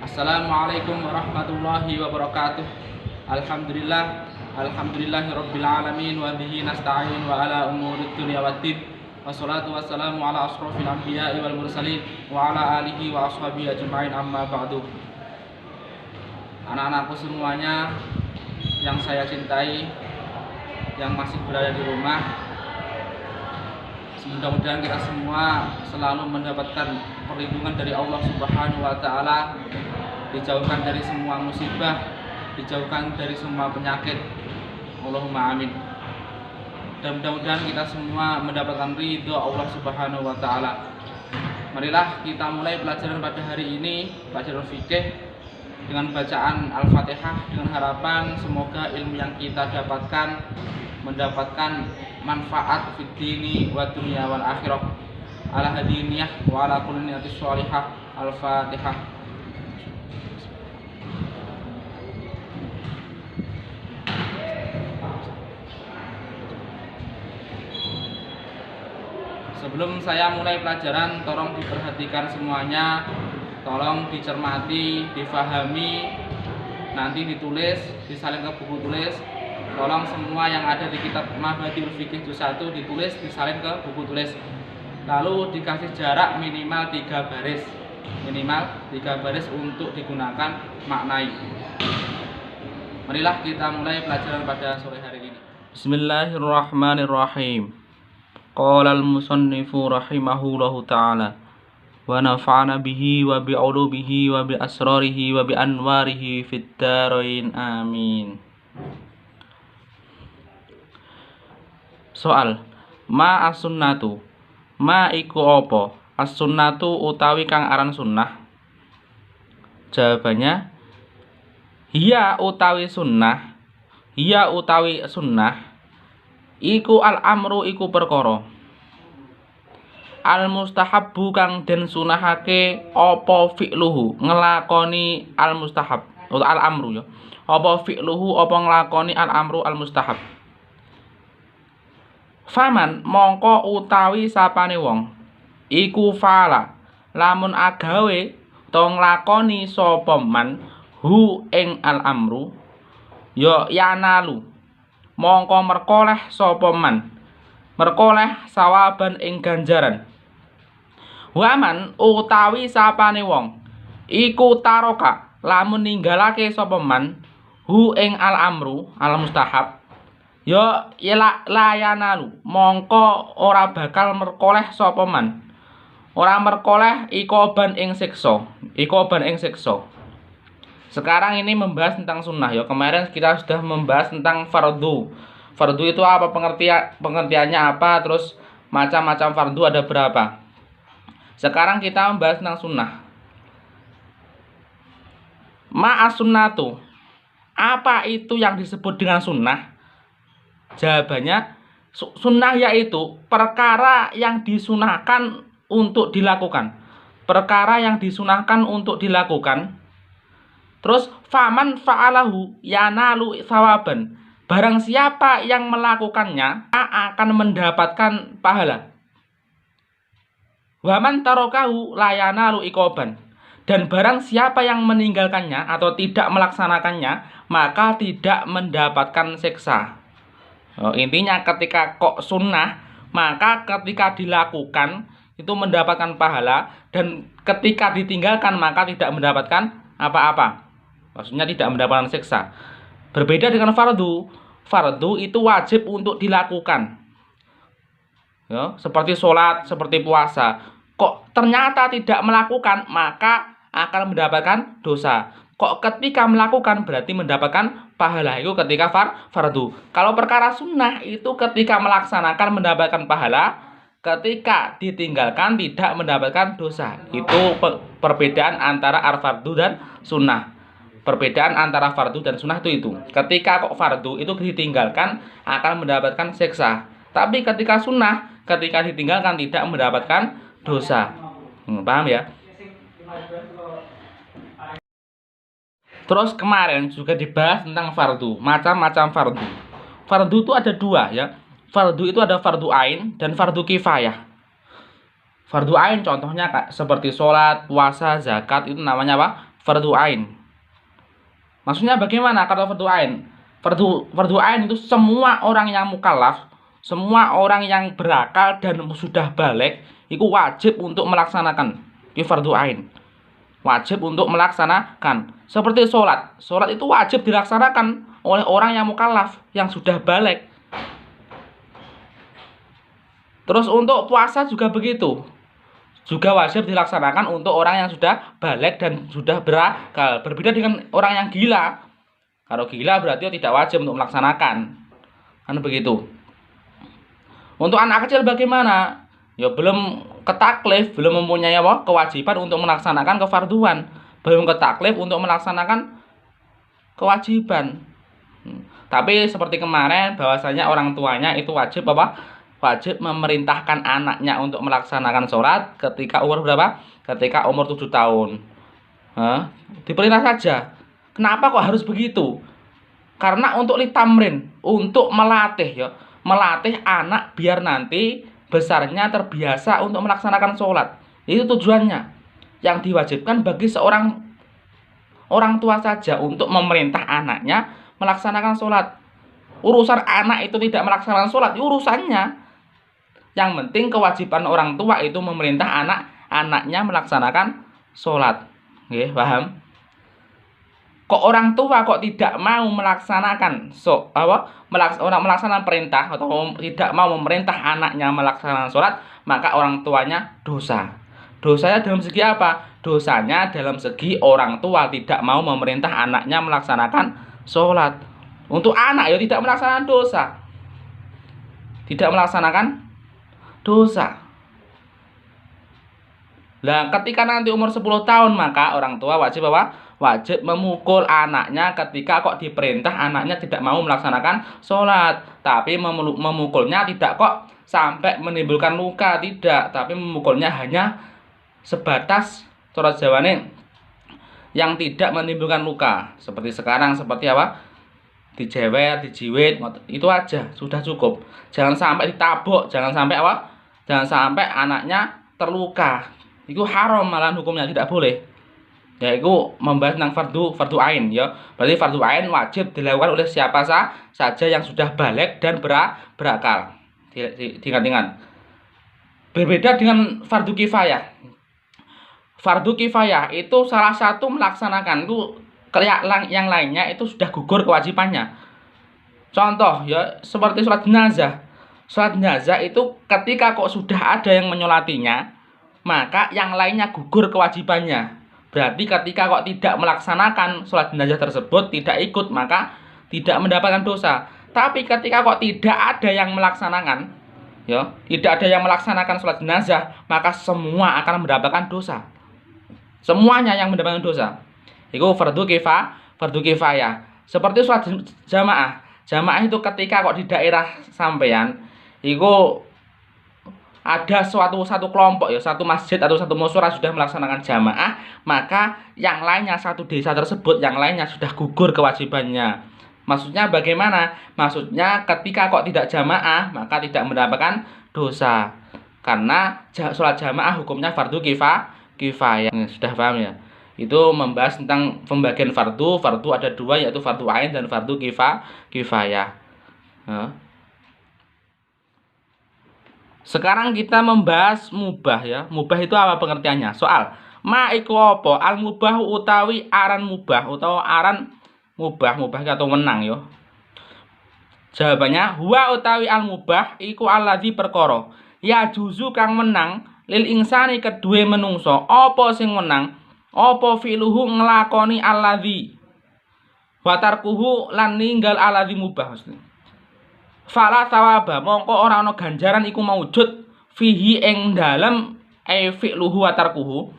Assalamualaikum warahmatullahi wabarakatuh. Alhamdulillahirabbil alamin wa bihi nasta'in wa ala umurid dunya waddin. Wassalatu wassalamu ala asrofil anbiya'i wal mursalin wa ala alihi wa ashabihi ajma'in, amma ba'du. Anak-anakku semuanya yang saya cintai, yang masih berada di rumah, mudah-mudahan kita semua selalu mendapatkan perlindungan dari Allah Subhanahu wa taala, dijauhkan dari semua musibah, dijauhkan dari semua penyakit. Allahumma amin. Dan mudah-mudahan kita semua mendapatkan ridho Allah Subhanahu wa taala. Marilah kita mulai pelajaran pada hari ini, pelajaran fikih, dengan bacaan Al-Fatihah, dengan harapan semoga ilmu yang kita dapatkan mendapatkan manfaat fid dini wa dunya wal akhirah. Ala hadiniyah wa ala kulli niyatis sholihah. Al-Fatihah. Sebelum saya mulai pelajaran, tolong diperhatikan semuanya, tolong dicermati, difahami, nanti ditulis, disalin ke buku tulis. Tolong semua yang ada di kitab Mabadiul Fiqih juz 1 ditulis, disalin ke buku tulis. Lalu dikasih jarak minimal 3 baris. Minimal 3 baris untuk digunakan maknai. Marilah kita mulai pelajaran pada sore hari ini. Bismillahirrahmanirrahim. Qala al-musannifu rahimahullahu ta'ala wa nafa'ana bihi wa bi'ulubihi wa bi asrarihi wa bi anwarihi fid dharain amin. Soal, ma as-sunnatu, ma iku apa? As-sunnatu utawi kang aran sunnah. Jawabannya, hiya utawi sunnah, hiya utawi sunnah iku al-amru iku perkara. Al-mustahabbu kang den sunahake apa fi'luhu, ngelakoni al-mustahab utawa al-amru ya. Apa fi'luhu, apa nglakoni al-amru al-mustahab. Faman mongko utawi sapane wong iku fala lamun agawe to nglakoni sapa man hu ing al-amru ya yanalu mongko merkoleh sapa man, merkoleh sawaban ing ganjaran. Waman utawi sapane wong iku taroka lamun ninggalake sapa man hu ing al-amru al-mustahab ya layanalu mongko ora bakal merkoleh sapa man, ora merkoleh ikoban ing siksa, ikoban ing siksa. Sekarang ini membahas tentang sunnah ya. Kemarin kita sudah membahas tentang fardu. Fardu itu apa, pengertiannya apa, terus macam-macam fardu ada berapa. Sekarang kita membahas tentang sunnah. Ma'as sunnatu, apa itu yang disebut dengan sunnah? Jawabannya, sunnah yaitu perkara yang disunahkan untuk dilakukan. Perkara yang disunahkan untuk dilakukan. Terus faman fa'alahu yanalu sawaban. Barang siapa yang melakukannya akan mendapatkan pahala. Waman tarokahu layanalu ikoban. Dan barang siapa yang meninggalkannya atau tidak melaksanakannya maka tidak mendapatkan siksa. Intinya ketika kok sunnah maka ketika dilakukan itu mendapatkan pahala, dan ketika ditinggalkan maka tidak mendapatkan apa-apa. Maksudnya tidak mendapatkan siksa. Berbeda dengan fardu. Fardu itu wajib untuk dilakukan ya, seperti sholat, seperti puasa. Kok ternyata tidak melakukan maka akan mendapatkan dosa. Kok ketika melakukan berarti mendapatkan pahala. Itu ketika fardu. Kalau perkara sunnah itu ketika melaksanakan mendapatkan pahala, ketika ditinggalkan tidak mendapatkan dosa. Itu perbedaan antara al-fardu dan sunnah. Perbedaan antara fardu dan sunnah itu. Ketika kok fardu itu ditinggalkan akan mendapatkan siksa. Tapi ketika sunnah, ketika ditinggalkan tidak mendapatkan dosa. Paham ya? Terus kemarin juga dibahas tentang fardu, macam-macam fardu. Fardu itu ada 2 ya. Fardu itu ada fardu ain dan fardu kifayah. Fardu ain contohnya seperti sholat, puasa, zakat, itu namanya apa? fardu ain. Maksudnya bagaimana kata fardu ain? Fardu ain itu semua orang yang mukallaf, semua orang yang berakal dan sudah balik itu wajib untuk melaksanakan itu fardu ain. Wajib untuk melaksanakan. Seperti sholat. Sholat itu wajib dilaksanakan oleh orang yang mukallaf, yang sudah balik. Terus untuk puasa juga begitu. Juga wajib dilaksanakan untuk orang yang sudah balik dan sudah berakal. Berbeda dengan orang yang gila. Kalau gila berarti tidak wajib untuk melaksanakan. Kan begitu. Untuk anak kecil bagaimana? Ya belum ketaklif, belum mempunyai kewajiban untuk melaksanakan kefarduan, belum ketaklif untuk melaksanakan kewajiban. Tapi seperti kemarin bahwasanya orang tuanya itu wajib wajib memerintahkan anaknya untuk melaksanakan sholat ketika umur berapa? Ketika umur 7 tahun. Diperintah saja. Kenapa kok harus begitu? Karena untuk litamrin, untuk melatih ya, melatih anak biar nanti besarnya terbiasa untuk melaksanakan sholat. Itu tujuannya. Yang diwajibkan bagi seorang orang tua saja untuk memerintah anaknya melaksanakan sholat. Urusan anak itu tidak melaksanakan sholat, urusannya. Yang penting kewajiban orang tua itu memerintah anaknya melaksanakan sholat. Oke, paham? Kok orang tua kok tidak mau melaksanakan melaksanakan perintah atau tidak mau memerintah anaknya melaksanakan sholat, maka orang tuanya dosa. Dosanya dalam segi apa? Dosanya dalam segi orang tua tidak mau memerintah anaknya melaksanakan sholat. Untuk anak ya tidak melaksanakan dosa. Tidak melaksanakan dosa. Nah, ketika nanti umur 10 tahun maka orang tua wajib wajib memukul anaknya ketika kok diperintah anaknya tidak mau melaksanakan sholat. Tapi memukulnya tidak kok sampai menimbulkan luka, tidak. Tapi memukulnya hanya sebatas cara Jawane yang tidak menimbulkan luka. Seperti sekarang, seperti dijewer, dijiwit, itu aja sudah cukup. Jangan sampai ditabuk, jangan sampai jangan sampai anaknya terluka. Itu haram malah hukumnya, tidak boleh. Yaitu membahas tentang fardu ain ya. Berarti fardu ain wajib dilakukan oleh siapa saja yang sudah balik dan berakal. Diingat-ingat. Berbeda dengan fardu kifayah. Fardu kifayah itu salah satu melaksanakan itu yang lainnya itu sudah gugur kewajibannya. Contoh ya seperti sholat jenazah. Sholat jenazah itu ketika kok sudah ada yang menyolatinya, maka yang lainnya gugur kewajibannya. Berarti ketika kok tidak melaksanakan sholat jenazah tersebut, tidak ikut, maka tidak mendapatkan dosa. Tapi ketika kok tidak ada yang melaksanakan, ya, tidak ada yang melaksanakan sholat jenazah, maka semua akan mendapatkan dosa. Semuanya yang mendapatkan dosa. Itu fardu kifayah. Seperti sholat jamaah. Jamaah itu ketika kok di daerah sampean, itu ada satu kelompok ya, satu masjid atau satu musyawarah sudah melaksanakan jamaah, maka yang lainnya satu desa tersebut yang lainnya sudah gugur kewajibannya. Maksudnya bagaimana? Maksudnya ketika kok tidak jamaah maka tidak mendapatkan dosa. Karena sholat jamaah hukumnya fardu kifayah. Sudah paham ya? Itu membahas tentang pembagian fardu. Fardu ada dua, yaitu fardu ain dan fardu kifayah. Sekarang kita membahas mubah ya. Mubah itu apa pengertiannya? Soal ma iku apa? Al mubah utawi aran mubah utawa aran mubah atau menang ya. Jawabannya huwa utawi al mubah iku alladzi perkara ya juzu kang menang lil insani kedue menungso. Apa sing menang? Apa fi'luhu nglakoni alladzi wa tarkuhu lan ninggal alladzi mubah maksudnya. Fala sawaba mongko ora ana ganjaran iku maujud fihi ing dalem fi'luhu wa tarkuhu.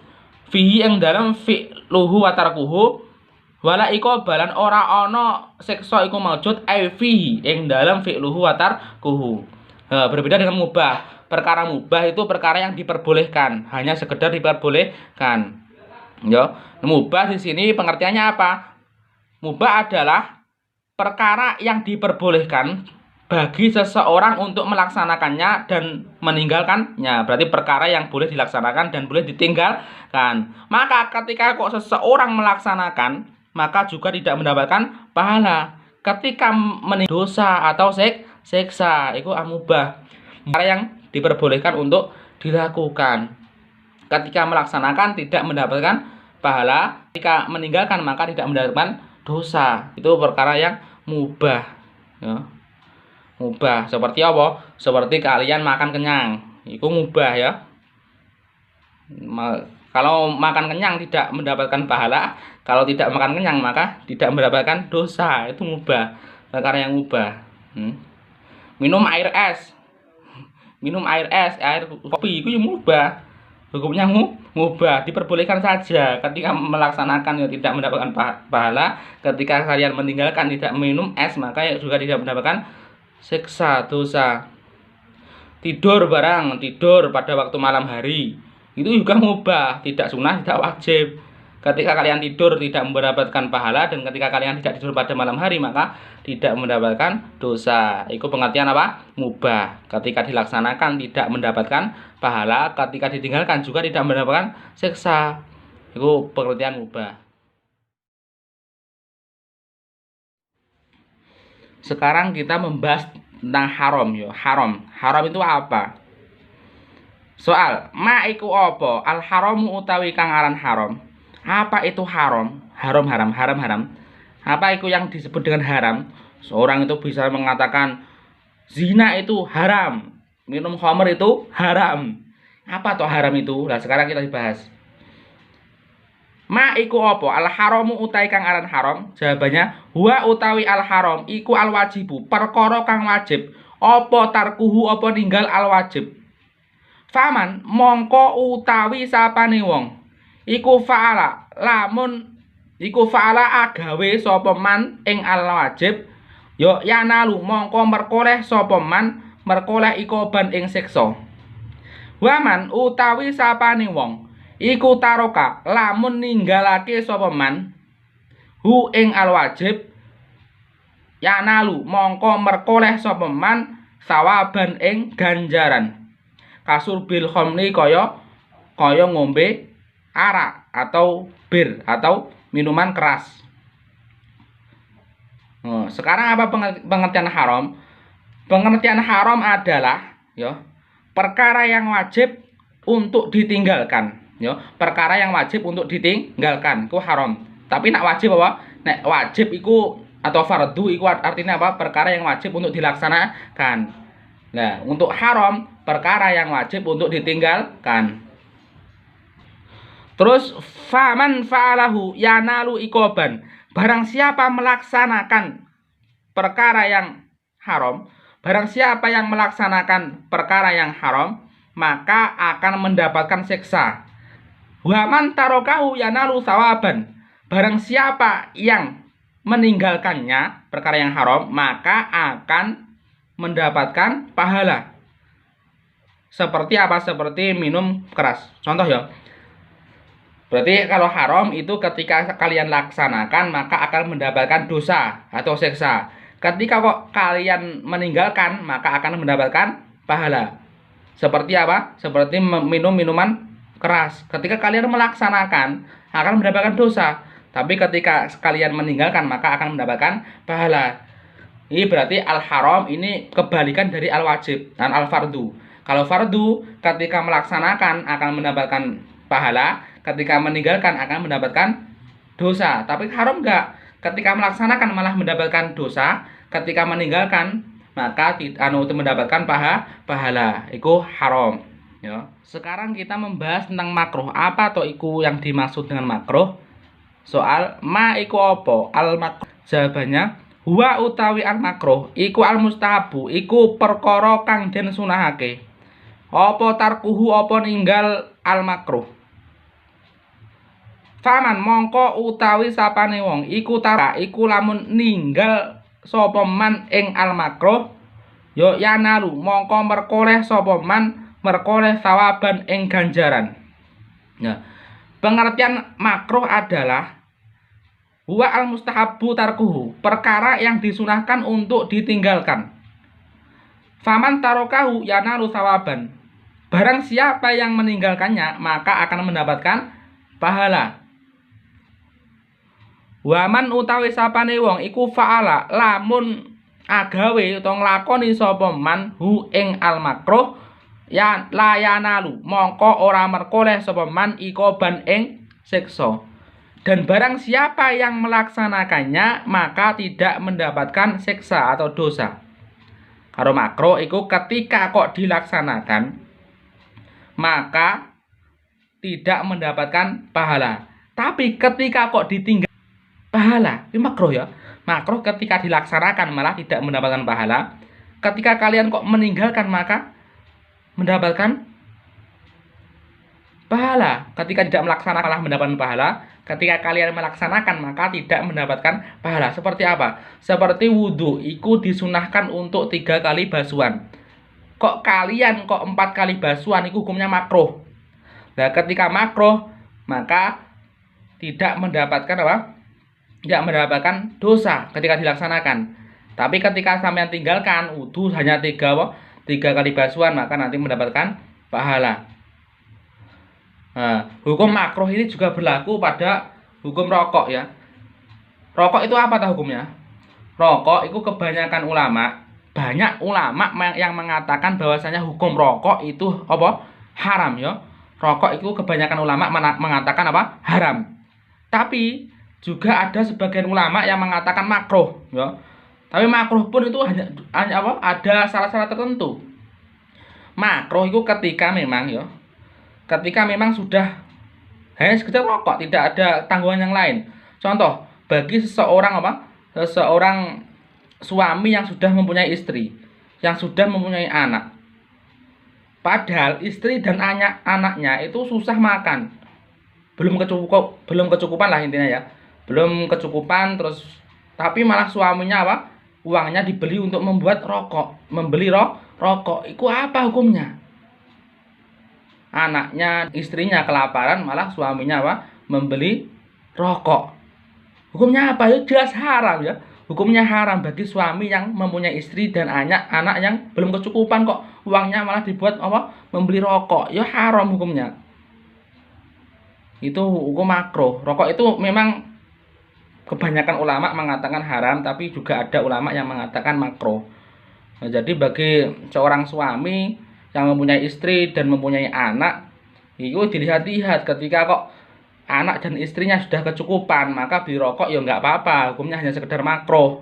Fihi ing dalem fi'luhu wa tarkuhu wala iku balan ora ana siksa iku maujud fihi ing dalem fi'luhu wa tarkuhu. Berbeda dengan mubah. Perkara mubah itu perkara yang diperbolehkan, hanya sekedar diperbolehkan. Ya, mubah di sini pengertiannya apa? Mubah adalah perkara yang diperbolehkan bagi seseorang untuk melaksanakannya dan meninggalkannya. Berarti perkara yang boleh dilaksanakan dan boleh ditinggalkan. Maka ketika kok seseorang melaksanakan, maka juga tidak mendapatkan pahala. Ketika dosa atau seksa, itu amubah. Perkara yang diperbolehkan untuk dilakukan. Ketika melaksanakan tidak mendapatkan pahala, ketika meninggalkan maka tidak mendapatkan dosa. Itu perkara yang mubah, ya. Mubah seperti apa? Seperti kalian makan kenyang, itu mubah, ya. Kalau makan kenyang tidak mendapatkan pahala, kalau tidak makan kenyang maka tidak mendapatkan dosa. Itu mubah, perkara yang mubah. Minum air es, air kopi, itu mubah. Hukumnya mubah, diperbolehkan saja ketika melaksanakan ya tidak mendapatkan pahala. Ketika kalian meninggalkan tidak minum es maka juga tidak mendapatkan siksa dosa. Tidur pada waktu malam hari, itu juga mubah, tidak sunnah, tidak wajib. Ketika kalian tidur tidak mendapatkan pahala, dan ketika kalian tidak tidur pada malam hari maka tidak mendapatkan dosa. Itu pengertian apa? Mubah. Ketika dilaksanakan tidak mendapatkan pahala, ketika ditinggalkan juga tidak mendapatkan siksa. Itu pengertian mubah. Sekarang kita membahas tentang haram, yo. Haram itu apa? Soal, ma iku apa? Al haramu utawi kang aran haram. Apa itu haram? Haram. Apa itu yang disebut dengan haram? Seorang itu bisa mengatakan zina itu haram, minum khamr itu haram. Apa toh haram itu? Nah, sekarang kita dibahas. Ma iku apa? Al haramu utawi kang aran haram. Jawabannya huwa utawi al haram iku al wajibu, perkara kang wajib. Apa tarkuhu apa ninggal al wajib. Faman mongko utawi sapane wong iku fa'ala agawe sapa man ing al wajib ya yanalu mongko merkoleh sapa man merkoleh ikoban ing siksa. Waman utawi sapane wong iku taroka lamun ninggalake sapa man hu ing al wajib yanalu mongko merkoleh sapa man sawaban ing ganjaran. Kasur bil khamri kaya ngombe arak atau bir atau minuman keras. Sekarang apa pengertian haram? Pengertian haram adalah ya perkara yang wajib untuk ditinggalkan, ya. Perkara yang wajib untuk ditinggalkan itu haram. Tapi nak wajib apa? Nek wajib iku atau fardu iku artinya apa? Perkara yang wajib untuk dilaksanakan. Nah, untuk haram perkara yang wajib untuk ditinggalkan. Terus faman fa'alahu yanalu ikoban. Barang siapa melaksanakan perkara yang haram, barang siapa yang melaksanakan perkara yang haram, maka akan mendapatkan siksa. Wa man tarokahu yanalu sawaban. Barang siapa yang meninggalkannya perkara yang haram, maka akan mendapatkan pahala. Seperti apa? Seperti minum keras. Contoh ya. Berarti kalau haram itu ketika kalian laksanakan maka akan mendapatkan dosa atau siksa. Ketika kok kalian meninggalkan maka akan mendapatkan pahala. Seperti apa? Seperti minum minuman keras. Ketika kalian melaksanakan akan mendapatkan dosa. Tapi ketika kalian meninggalkan maka akan mendapatkan pahala. Ini berarti al-haram ini kebalikan dari al-wajib dan al-fardu. Kalau fardu ketika melaksanakan akan mendapatkan pahala, ketika meninggalkan akan mendapatkan dosa. Tapi haram enggak. Ketika melaksanakan malah mendapatkan dosa, ketika meninggalkan maka untuk mendapatkan pahala. Itu haram, ya. Sekarang kita membahas tentang makruh. Apa toh iku yang dimaksud dengan makruh? Soal ma iku apa? Al makruh. Jawabannya huwa utawi al makruh iku al mustahabu, iku perkara kang den sunahake. Apa tarkuhu apa ninggal al makruh. Faman mongko utawi sapane wong iku tara iku lamun ninggal sapa man ing al makruh ya yanalu mongko merkoleh sapa man merkoleh sawaban ing ganjaran. Ya. Pengertian makruh adalah huwa al mustahabu tarkuhu, perkara yang disunahkan untuk ditinggalkan. Faman tarokahu yanalu sawaban. Barang siapa yang meninggalkannya maka akan mendapatkan pahala. Waman utawi sapane wong iku fa'ala lamun agawe utawa nglakoni sapa man hu ing al makruh ya layanalu mongko ora merkoleh sapa man ikoban ing siksa. Dan barang siapa yang melaksanakannya maka tidak mendapatkan siksa atau dosa. Karo makruh iku ketika kok dilaksanakan maka tidak mendapatkan pahala. Tapi ketika kok ditinggal pahala, ini makruh ya. Makruh ketika dilaksanakan malah tidak mendapatkan pahala. Ketika kalian kok meninggalkan maka mendapatkan pahala. Ketika tidak melaksanakan malah mendapatkan pahala. Ketika kalian melaksanakan maka tidak mendapatkan pahala. Seperti apa? Seperti wudhu, itu disunahkan untuk 3 kali basuhan. Kok kalian kok 4 kali basuhan, itu hukumnya makruh. Nah, ketika makruh maka tidak mendapatkan apa? Tidak mendapatkan dosa ketika dilaksanakan. Tapi ketika sampean tinggalkan wudhu hanya 3 kali basuhan maka nanti mendapatkan pahala. Nah, hukum makruh ini juga berlaku pada hukum rokok ya. Rokok itu apa hukumnya? Rokok itu kebanyakan ulama, banyak ulama yang mengatakan bahwasanya hukum rokok itu apa? Haram ya. Rokok itu kebanyakan ulama mengatakan apa? Haram. Tapi juga ada sebagian ulama yang mengatakan makruh ya. Tapi makruh pun itu hanya apa? Ada syarat-syarat tertentu. Makruh itu ketika memang ya, ketika memang sudah hanya sekedar rokok, tidak ada tanggungan yang lain. Contoh, bagi seseorang apa? Seseorang suami yang sudah mempunyai istri, yang sudah mempunyai anak. Padahal istri dan anaknya itu susah makan. Belum kecukupan lah intinya ya. Belum kecukupan terus tapi malah suaminya apa? Uangnya dibeli untuk membuat rokok, membeli rokok. Itu apa hukumnya? Anaknya, istrinya kelaparan malah suaminya apa? Membeli rokok. Hukumnya apa? Ya jelas haram ya. Hukumnya haram bagi suami yang mempunyai istri dan anak yang belum kecukupan kok uangnya malah dibuat apa? Membeli rokok. Ya haram hukumnya. Itu hukum makruh. Rokok itu memang kebanyakan ulama mengatakan haram, tapi juga ada ulama yang mengatakan makruh. Nah, jadi bagi seorang suami yang mempunyai istri dan mempunyai anak, itu dilihat-lihat ketika kok anak dan istrinya sudah kecukupan, maka beli rokok ya nggak apa-apa, hukumnya hanya sekedar makruh.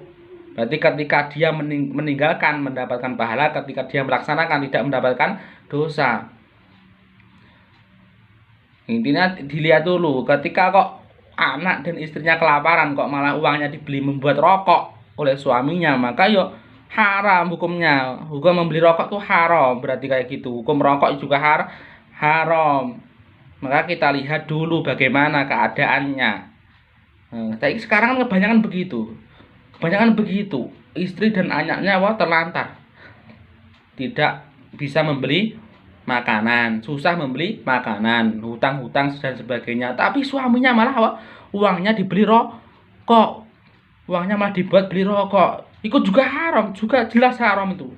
Berarti ketika dia meninggalkan mendapatkan pahala, ketika dia melaksanakan tidak mendapatkan dosa. Intinya dilihat dulu, ketika kok anak dan istrinya kelaparan kok malah uangnya dibeli membuat rokok oleh suaminya, maka yo haram hukumnya. Hukum membeli rokok tuh haram, berarti kayak gitu. Hukum rokok juga haram. Maka kita lihat dulu bagaimana keadaannya. Nah, tapi sekarang kan kebanyakan begitu. Kebanyakan begitu. Istri dan anaknya terlantar. Tidak bisa membeli makanan, susah membeli makanan, hutang-hutang dan sebagainya. Tapi suaminya malah uangnya dibeli rokok. Uangnya malah dibuat beli rokok. Itu juga haram, juga jelas haram itu.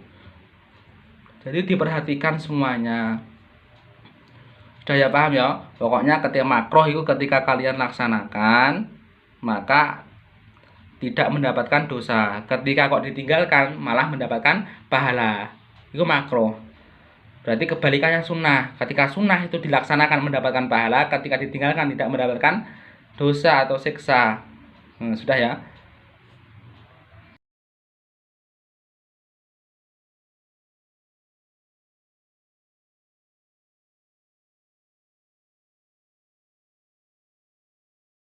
Jadi diperhatikan semuanya. Sudah ya paham ya? Pokoknya ketika makruh itu ketika kalian laksanakan maka tidak mendapatkan dosa. Ketika kok ditinggalkan malah mendapatkan pahala. Itu makruh. Berarti kebalikannya sunnah. Ketika sunnah itu dilaksanakan mendapatkan pahala, ketika ditinggalkan tidak mendapatkan dosa atau siksa. Sudah ya.